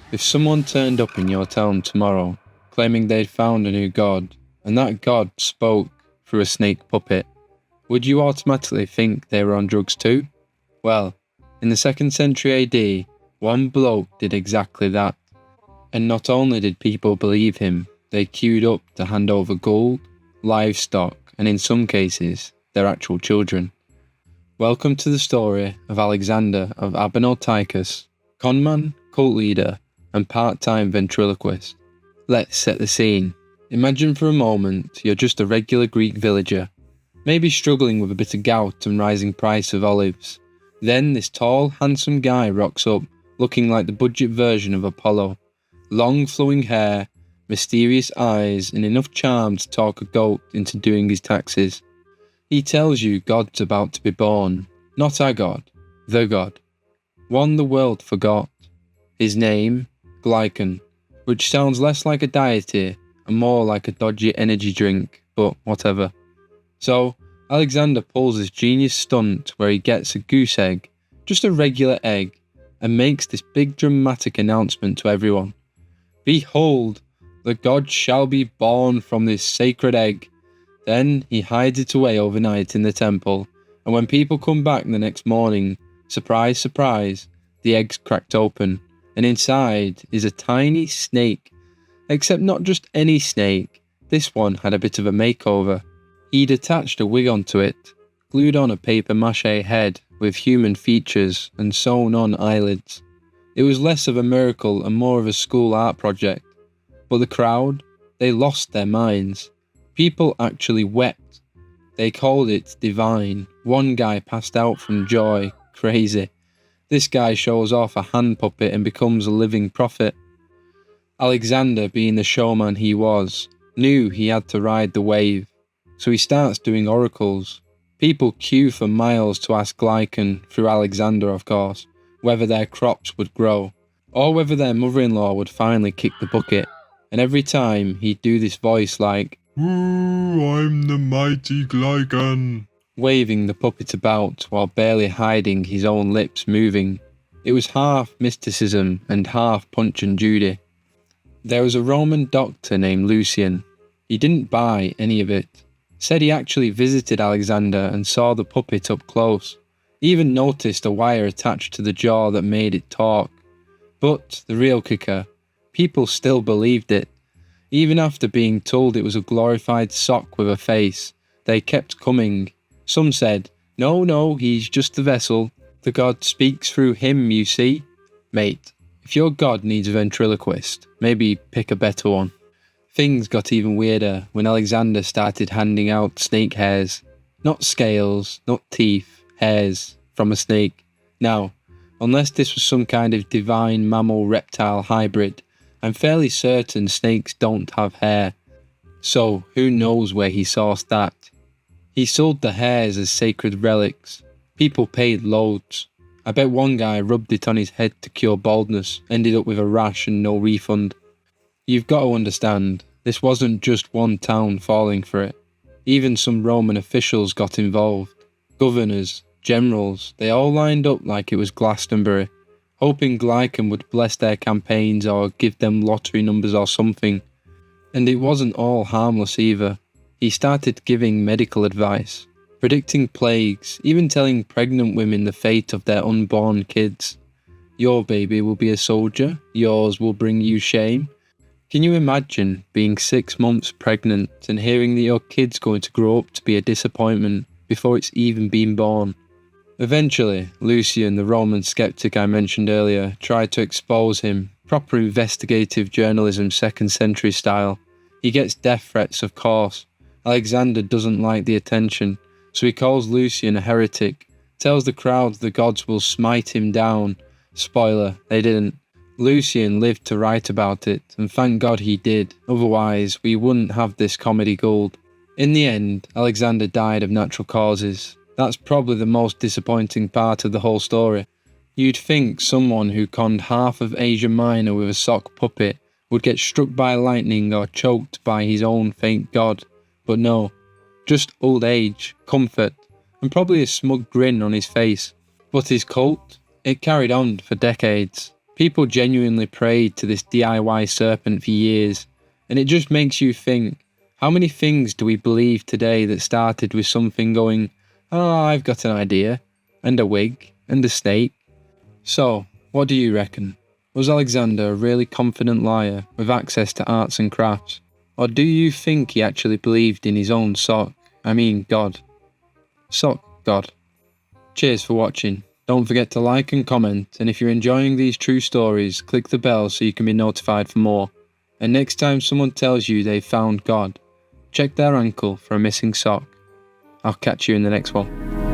If someone turned up in your town tomorrow, claiming they'd found a new god, and that god spoke through a snake puppet, would you automatically think they were on drugs too? Well, in the 2nd century AD, one bloke did exactly that. And not only did people believe him, they queued up to hand over gold, livestock, and in some cases, their actual children. Welcome to the story of Alexander of Abanotychus, conman, cult leader, and part-time ventriloquist. Let's set the scene. Imagine for a moment you're just a regular Greek villager, maybe struggling with a bit of gout and rising price of olives. Then this tall, handsome guy rocks up, looking like the budget version of Apollo. Long flowing hair, mysterious eyes, and enough charm to talk a goat into doing his taxes. He tells you God's about to be born. Not our God, the God. One the world forgot. His name, Glycon, which sounds less like a deity and more like a dodgy energy drink, but whatever. So, Alexander pulls this genius stunt where he gets a goose egg, just a regular egg, and makes this big dramatic announcement to everyone. Behold, the god shall be born from this sacred egg. Then he hides it away overnight in the temple, and when people come back the next morning, surprise, surprise, the egg's cracked open, and inside is a tiny snake. Except not just any snake, this one had a bit of a makeover. He'd attached a wig onto it, glued on a paper mache head with human features and sewn on eyelids. It was less of a miracle and more of a school art project. But the crowd, they lost their minds. People actually wept. They called it divine. One guy passed out from joy. Crazy. This guy shows off a hand puppet and becomes a living prophet. Alexander, being the showman he was, knew he had to ride the wave. So he starts doing oracles. People queue for miles to ask Glycon, through Alexander of course, whether their crops would grow, or whether their mother-in-law would finally kick the bucket. And every time he'd do this voice like, "Ooh, I'm the mighty Glycon," waving the puppet about while barely hiding his own lips moving. It was half mysticism and half Punch and Judy. There was a Roman doctor named Lucian. He didn't buy any of it. Said he actually visited Alexander and saw the puppet up close. He even noticed a wire attached to the jaw that made it talk. But the real kicker, people still believed it. Even after being told it was a glorified sock with a face, they kept coming. Some said, no, he's just the vessel. The god speaks through him, you see. Mate, if your god needs a ventriloquist, maybe pick a better one. Things got even weirder when Alexander started handing out snake hairs. Not scales, not teeth, hairs from a snake. Now, unless this was some kind of divine mammal-reptile hybrid, I'm fairly certain snakes don't have hair. So, who knows where he sourced that? He sold the hairs as sacred relics. People paid loads. I bet one guy rubbed it on his head to cure baldness, ended up with a rash and no refund. You've got to understand, this wasn't just one town falling for it. Even some Roman officials got involved. Governors, generals, they all lined up like it was Glastonbury, hoping Glycon would bless their campaigns or give them lottery numbers or something. And it wasn't all harmless either. He started giving medical advice, predicting plagues, even telling pregnant women the fate of their unborn kids. Your baby will be a soldier, yours will bring you shame. Can you imagine being 6 months pregnant and hearing that your kid's going to grow up to be a disappointment before it's even been born? Eventually, Lucian, the Roman skeptic I mentioned earlier, tried to expose him, proper investigative journalism 2nd century style. He gets death threats, of course. Alexander doesn't like the attention, so he calls Lucian a heretic, tells the crowd the gods will smite him down. Spoiler, they didn't. Lucian lived to write about it, and thank God he did, otherwise we wouldn't have this comedy gold. In the end, Alexander died of natural causes. That's probably the most disappointing part of the whole story. You'd think someone who conned half of Asia Minor with a sock puppet would get struck by lightning or choked by his own fake god, but no. Just old age, comfort, and probably a smug grin on his face. But his cult? It carried on for decades. People genuinely prayed to this DIY serpent for years, and it just makes you think, how many things do we believe today that started with something going, "Oh, I've got an idea," and a wig, and a snake? So, what do you reckon? Was Alexander a really confident liar with access to arts and crafts? Or do you think he actually believed in his own God? Sock God. Cheers for watching. Don't forget to like and comment, and if you're enjoying these true stories, click the bell so you can be notified for more. And next time someone tells you they've found God, check their ankle for a missing sock. I'll catch you in the next one.